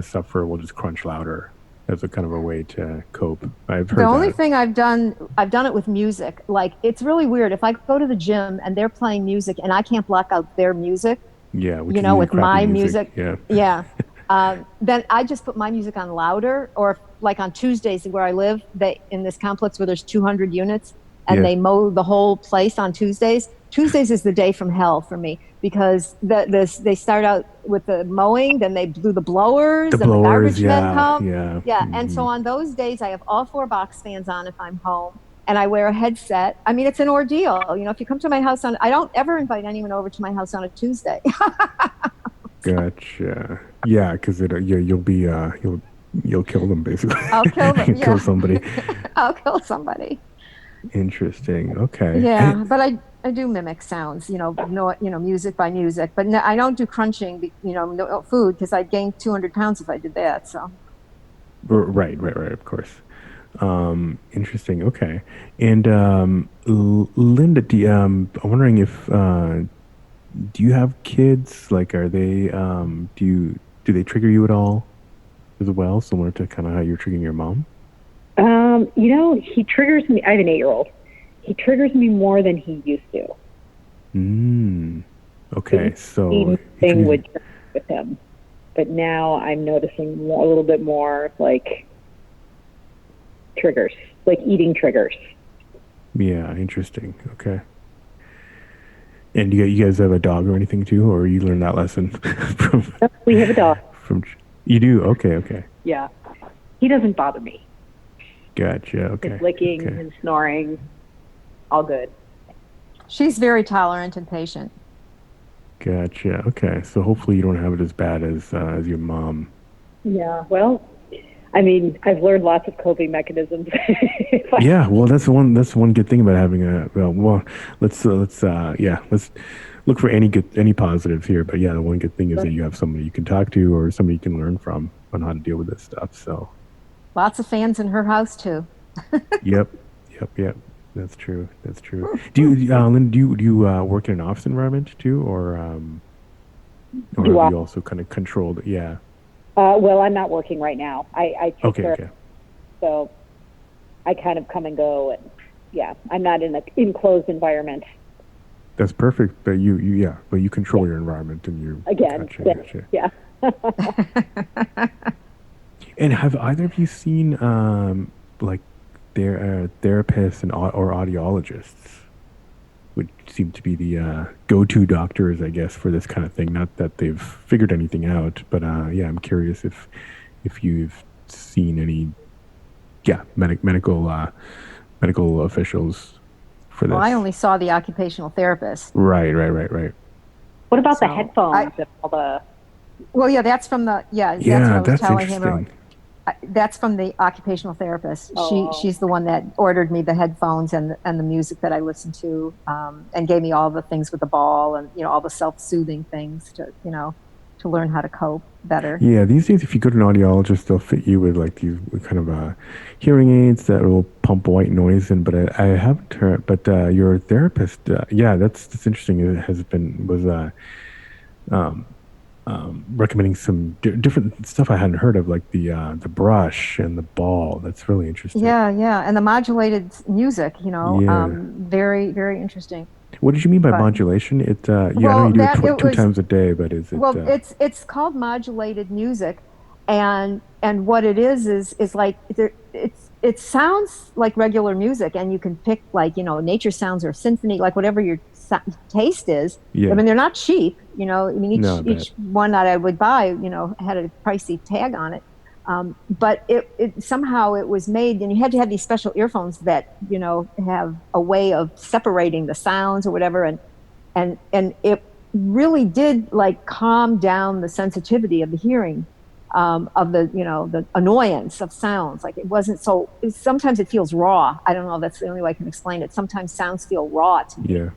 [SPEAKER 1] sufferer will just crunch louder as a kind of a way to cope. I've
[SPEAKER 2] The
[SPEAKER 1] heard
[SPEAKER 2] only
[SPEAKER 1] that.
[SPEAKER 2] thing I've done it with music. Like, it's really weird. If I go to the gym and they're playing music and I can't block out their music,
[SPEAKER 1] Yeah, which is usually
[SPEAKER 2] with
[SPEAKER 1] crappy
[SPEAKER 2] my
[SPEAKER 1] music.
[SPEAKER 2] music,
[SPEAKER 1] Yeah.
[SPEAKER 2] yeah, then I just put my music on louder. Or like on Tuesdays where I live, they in this complex where there's 200 units, and
[SPEAKER 1] Yeah.
[SPEAKER 2] they mow the whole place on Tuesdays. Tuesdays is the day from hell for me, because they start out with the mowing, then they do the blowers,
[SPEAKER 1] The
[SPEAKER 2] and the
[SPEAKER 1] blowers,
[SPEAKER 2] garbage men
[SPEAKER 1] yeah,
[SPEAKER 2] come.
[SPEAKER 1] yeah.
[SPEAKER 2] Yeah, and so on those days, I have all 4 box fans on if I'm home, and I wear a headset. I mean, it's an ordeal. If you come to my house I don't ever invite anyone over to my house on a Tuesday.
[SPEAKER 1] Gotcha. Yeah, because you'll be you'll kill them basically.
[SPEAKER 2] I'll kill them.
[SPEAKER 1] Kill
[SPEAKER 2] Yeah,
[SPEAKER 1] somebody.
[SPEAKER 2] I'll kill somebody.
[SPEAKER 1] Interesting. Okay.
[SPEAKER 2] Yeah, but I do mimic sounds. Music by music. But no, I don't do crunching. No food, because I'd gain 200 pounds if I did that. So.
[SPEAKER 1] Right. Of course. Interesting. Okay. And Linda, I'm wondering if do you have kids? Like, are they do they trigger you at all as well, similar to kind of how you're triggering your mom?
[SPEAKER 3] He triggers me. I have an 8-year-old. He triggers me more than he used to.
[SPEAKER 1] Okay, so
[SPEAKER 3] thing would trigger with him, but now I'm noticing a little bit more like triggers, like eating triggers.
[SPEAKER 1] Yeah, interesting. Okay. And you guys have a dog or anything too, or you learned that lesson from?
[SPEAKER 3] We have a dog.
[SPEAKER 1] You do? Okay.
[SPEAKER 3] Yeah, he doesn't bother me.
[SPEAKER 1] Gotcha. Okay.
[SPEAKER 3] His licking, his snoring, all good.
[SPEAKER 2] She's very tolerant and patient.
[SPEAKER 1] Gotcha. Okay. So hopefully you don't have it as bad as your mom.
[SPEAKER 3] Yeah. Well, I mean, I've learned lots of coping mechanisms.
[SPEAKER 1] Yeah. Well, that's one good thing about having let's look for any positives here. But yeah, the one good thing is that you have somebody you can talk to or somebody you can learn from on how to deal with this stuff. So.
[SPEAKER 2] Lots of fans in her house too.
[SPEAKER 1] Yep. That's true. Do you, Lynn, do you work in an office environment too, or have you also kind of controlled it? Yeah.
[SPEAKER 3] Well, I'm not working right now. I take care.
[SPEAKER 1] Okay.
[SPEAKER 3] So I kind of come and go, and yeah, I'm not in an enclosed environment.
[SPEAKER 1] That's perfect. But you control your environment, and you
[SPEAKER 3] gotcha. Yeah.
[SPEAKER 1] And have either of you seen like their therapists or audiologists, which seem to be the go-to doctors, I guess, for this kind of thing? Not that they've figured anything out, but I'm curious if you've seen any medical officials for this.
[SPEAKER 2] Well, I only saw the occupational therapist.
[SPEAKER 1] Right.
[SPEAKER 3] What about the headphones and all the?
[SPEAKER 2] Well, yeah, that's from the that's what I was telling him about. That's from the occupational therapist.
[SPEAKER 3] Oh.
[SPEAKER 2] She's the one that ordered me the headphones and the music that I listen to, and gave me all the things with the ball and all the self-soothing things to learn how to cope better.
[SPEAKER 1] Yeah, these days if you go to an audiologist, they'll fit you with like these kind of hearing aids that will pump white noise in. But I haven't heard. But your therapist, that's interesting. It was recommending some different stuff I hadn't heard of, like the brush and the ball. That's really interesting.
[SPEAKER 2] Yeah, and the modulated music. Very, very interesting.
[SPEAKER 1] What did you mean by modulation? I know you do it two times a day, but is it?
[SPEAKER 2] Well, it's called modulated music, and what it is like it sounds like regular music, and you can pick like nature sounds or symphony, like whatever your taste is.
[SPEAKER 1] Yeah.
[SPEAKER 2] I mean, they're not cheap. Each one that I would buy, had a pricey tag on it. But it somehow it was made, and you had to have these special earphones that have a way of separating the sounds or whatever, and it really did like calm down the sensitivity of the hearing, of the annoyance of sounds. Like it wasn't so. Sometimes it feels raw. I don't know. That's the only way I can explain it. Sometimes sounds feel raw to me.
[SPEAKER 1] Yeah.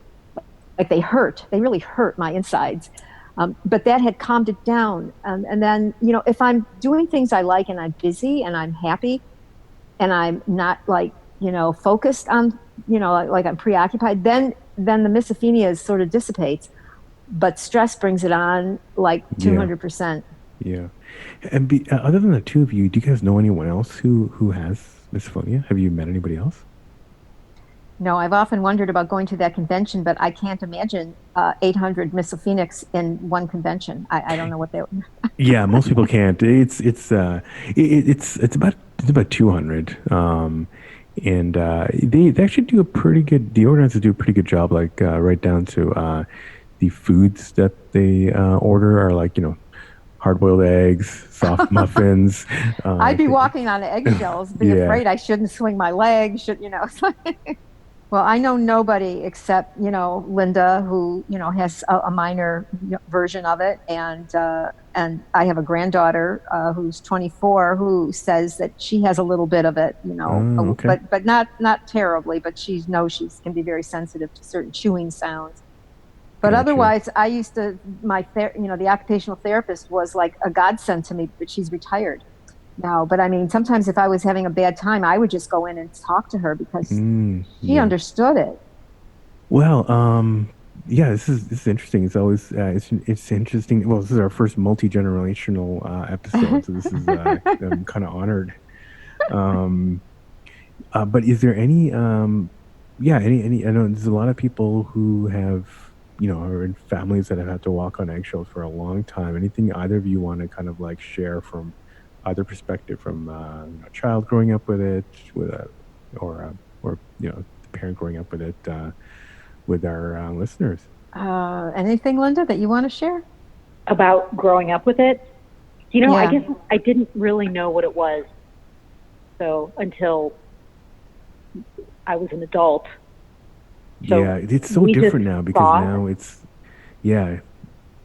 [SPEAKER 2] Like they hurt. They really hurt my insides. But that had calmed it down. And then, if I'm doing things I like and I'm busy and I'm happy and I'm not like, focused on, like I'm preoccupied, then the misophenia sort of dissipates. But stress brings it on like 200%.
[SPEAKER 1] Yeah. Other than the two of you, do you guys know anyone else who has misophonia? Have you met anybody else?
[SPEAKER 2] No, I've often wondered about going to that convention, but I can't imagine 800 misophonics in one convention. I don't know what they.
[SPEAKER 1] Yeah, most people can't. It's about 200. And they actually do a pretty good. The organizers do a pretty good job, like right down to the foods that they order are like hard-boiled eggs, soft muffins.
[SPEAKER 2] I'd be walking on eggshells, be
[SPEAKER 1] Yeah.
[SPEAKER 2] afraid I shouldn't swing my leg. Well, I know nobody except Linda, who has a minor version of it, and I have a granddaughter who's 24 who says that she has a little bit of it,
[SPEAKER 1] Oh, okay.
[SPEAKER 2] but not terribly. But she knows she can be very sensitive to certain chewing sounds. But
[SPEAKER 1] Gotcha.
[SPEAKER 2] otherwise, I used to the occupational therapist was like a godsend to me, but she's retired now. But I mean, sometimes if I was having a bad time, I would just go in and talk to her because she
[SPEAKER 1] Yeah.
[SPEAKER 2] understood it.
[SPEAKER 1] Well, yeah, this is interesting. It's always it's interesting. Well, this is our first multi-generational episode, so this is I'm kind of honored. Um, but is there any yeah, any I know there's a lot of people who have are in families that have had to walk on eggshells for a long time. Anything either of you want to kind of like share from either perspective, from a child growing up with it, with a or the parent growing up with it, with our listeners?
[SPEAKER 2] Anything, Linda, that you want to share?
[SPEAKER 3] About growing up with it? I
[SPEAKER 2] Yeah.
[SPEAKER 3] guess I didn't really know what it was. So until I was an adult. So
[SPEAKER 1] yeah, it's so
[SPEAKER 3] we just
[SPEAKER 1] different now because
[SPEAKER 3] saw
[SPEAKER 1] now it's yeah,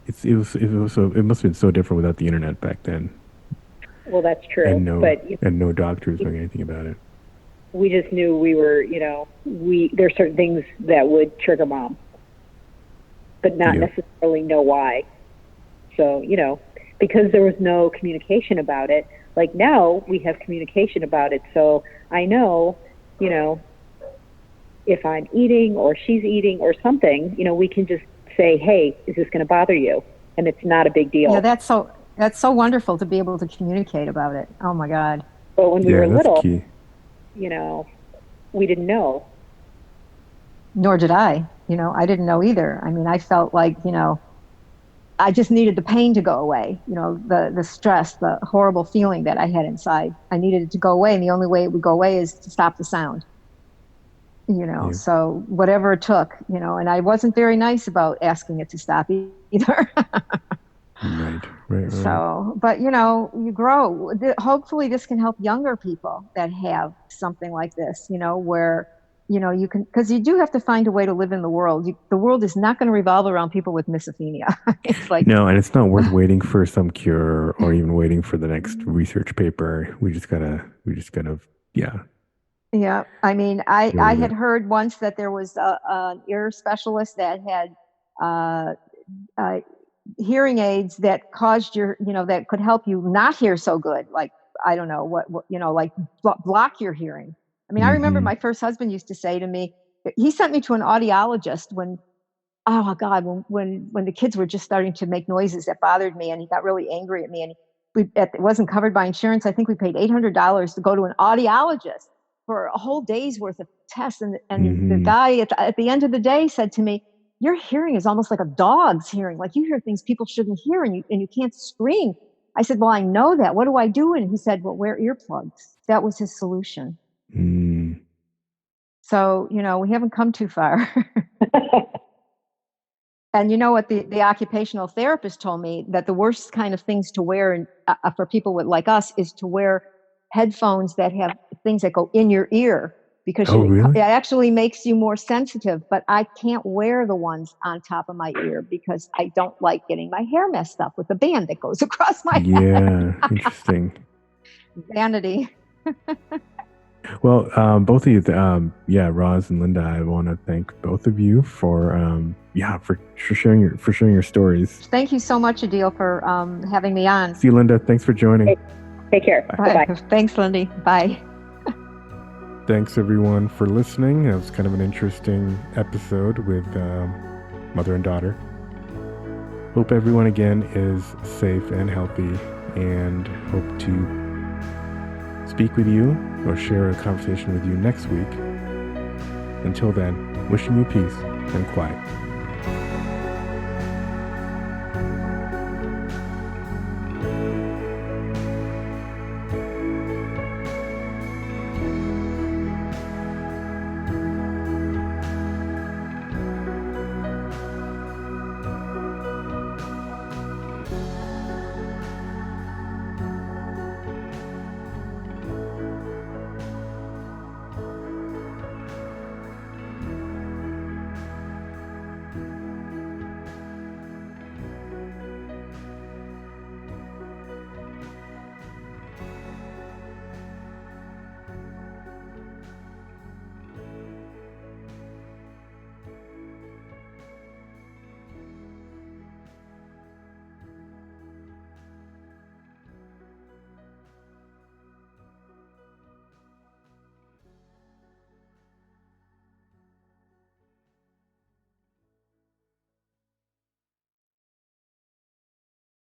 [SPEAKER 1] it must have been so different without the internet back then,
[SPEAKER 3] Well, that's true.
[SPEAKER 1] and
[SPEAKER 3] But
[SPEAKER 1] no doctors doing anything about it.
[SPEAKER 3] we just knew we were, there's certain things that would trigger mom, but not
[SPEAKER 1] Yeah.
[SPEAKER 3] necessarily know why. So, because there was no communication about it, like now we have communication about it. So I know, if I'm eating or she's eating or something, we can just say, hey, is this going to bother you? And it's not a big deal.
[SPEAKER 2] Yeah, that's so wonderful to be able to communicate about it. Oh my God.
[SPEAKER 3] But when we
[SPEAKER 1] Yeah,
[SPEAKER 3] were
[SPEAKER 1] that's
[SPEAKER 3] little,
[SPEAKER 1] key.
[SPEAKER 3] we didn't know.
[SPEAKER 2] Nor did I. I didn't know either. I mean, I felt like, I just needed the pain to go away. The stress, the horrible feeling that I had inside. I needed it to go away, and the only way it would go away is to stop the sound.
[SPEAKER 1] Yeah.
[SPEAKER 2] So whatever it took, and I wasn't very nice about asking it to stop either.
[SPEAKER 1] Right.
[SPEAKER 2] So, but you grow. Hopefully this can help younger people that have something like this, where, you can, because you do have to find a way to live in the world. The world is not going to revolve around people with misophonia. It's like,
[SPEAKER 1] No, and it's not worth waiting for some cure or even waiting for the next research paper. We just gotta, yeah.
[SPEAKER 2] yeah. I mean, I
[SPEAKER 1] Deal with
[SPEAKER 2] had
[SPEAKER 1] it.
[SPEAKER 2] heard once that there was an ear specialist that had uh, hearing aids that caused that could help you not hear so good. Like, I don't know what like block your hearing. I mean, I remember my first husband used to say to me, he sent me to an audiologist oh God, when the kids were just starting to make noises that bothered me, and he got really angry at me, and it wasn't covered by insurance. I think we paid $800 to go to an audiologist for a whole day's worth of tests. And the guy at the end of the day said to me, your hearing is almost like a dog's hearing. Like, you hear things people shouldn't hear, and you can't scream. I said, well, I know that. What do I do? And he said, well, wear earplugs. That was his solution. So, we haven't come too far. And you know what the occupational therapist told me, that the worst kind of things to wear for people like us is to wear headphones that have things that go in your ear, because
[SPEAKER 1] really?
[SPEAKER 2] it actually makes you more sensitive. But I can't wear the ones on top of my ear because I don't like getting my hair messed up with the band that goes across my head.
[SPEAKER 1] Yeah, interesting.
[SPEAKER 2] Vanity.
[SPEAKER 1] Well, both of you, Roz and Linda, I want to thank both of you for sharing your stories.
[SPEAKER 2] Thank you so much, Adil, for having me on.
[SPEAKER 1] See you, Linda. Thanks for joining.
[SPEAKER 3] Take care. Bye.
[SPEAKER 2] Thanks, Lindy. Bye.
[SPEAKER 1] Thanks everyone for listening. That was kind of an interesting episode with mother and daughter. Hope everyone again is safe and healthy, and hope to speak with you or share a conversation with you next week. Until then, wishing you peace and quiet.